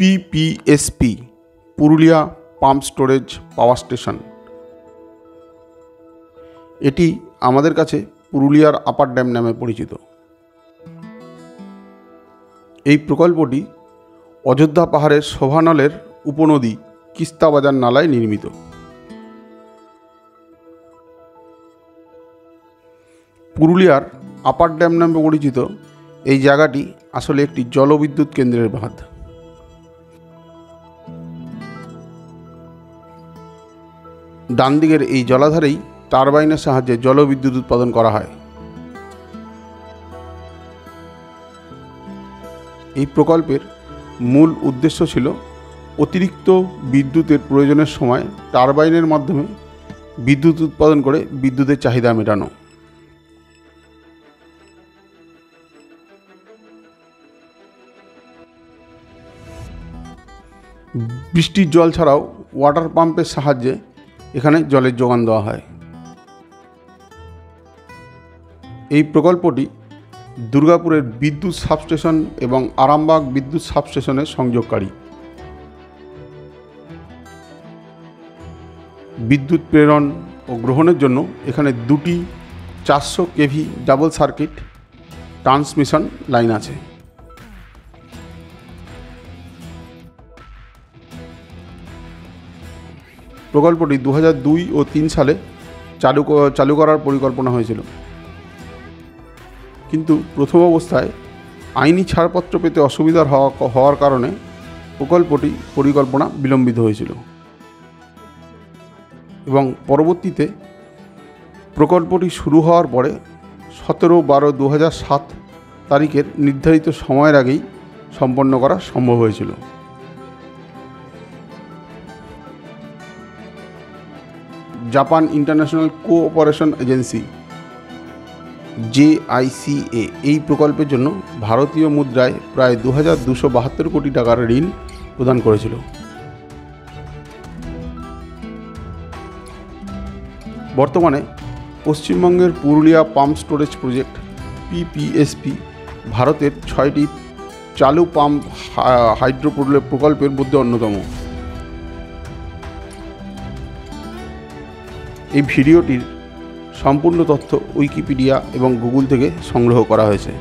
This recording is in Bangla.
PPSP Purulia pump storage power station. এটি আমাদের কাছে পুরুলিয়ার আপার ড্যাম নামে পরিচিত। এই প্রকল্পটি অযোধ্যা পাহাড়ের শোভানলের উপনদী কিস্তাবাজার নালায় নির্মিত। পুরুলিয়ার আপার ড্যাম নামে পরিচিত এই জায়গাটি আসলে একটি জলবিদ্যুৎ কেন্দ্রের বাঁধ। ডান দিকের এই জলাধারেই টারবাইনের সাহায্যে জলবিদ্যুৎ উৎপাদন করা হয়। এই প্রকল্পের মূল উদ্দেশ্য ছিল অতিরিক্ত বিদ্যুতের প্রয়োজনের সময় টারবাইনের মাধ্যমে বিদ্যুৎ উৎপাদন করে বিদ্যুতের চাহিদা মেটানো। বৃষ্টির জল ছাড়াও ওয়াটার পাম্পের সাহায্যে এখানে জলের যোগান দেওয়া হয়। এই প্রকল্পটি দুর্গাপুরের বিদ্যুৎ সাবস্টেশন এবং আরামবাগ বিদ্যুৎ সাবস্টেশনের সংযোগকারী। বিদ্যুৎ প্রেরণ ও গ্রহণের জন্য এখানে দুটি 400 kV double circuit transmission line আছে। প্রকল্পটি 2002 ও 2003 সালে চালু করার পরিকল্পনা হয়েছিল, কিন্তু প্রথম অবস্থায় আইনি ছাড়পত্র পেতে অসুবিধার হওয়ার কারণে পরিকল্পনা বিলম্বিত হয়েছিল এবং পরবর্তীতে প্রকল্পটি শুরু হওয়ার পরে 17/12/2007 তারিখের নির্ধারিত সময়ের আগেই সম্পন্ন করা সম্ভব হয়েছিল। Japan international cooperation agency JICA এই প্রকল্পের জন্য ভারতীয় মুদ্রায় প্রায় 2272 কোটি টাকার ঋণ প্রদান করেছিল। বর্তমানে পশ্চিমবঙ্গের Purulia pump storage project PPSP ভারতের 6টি চালু পাম্প হাইড্রো প্রকল্পের মধ্যে অন্যতম। এই ভিডিওটির সম্পূর্ণ তথ্য উইকিপিডিয়া এবং গুগল থেকে সংগ্রহ করা হয়েছে।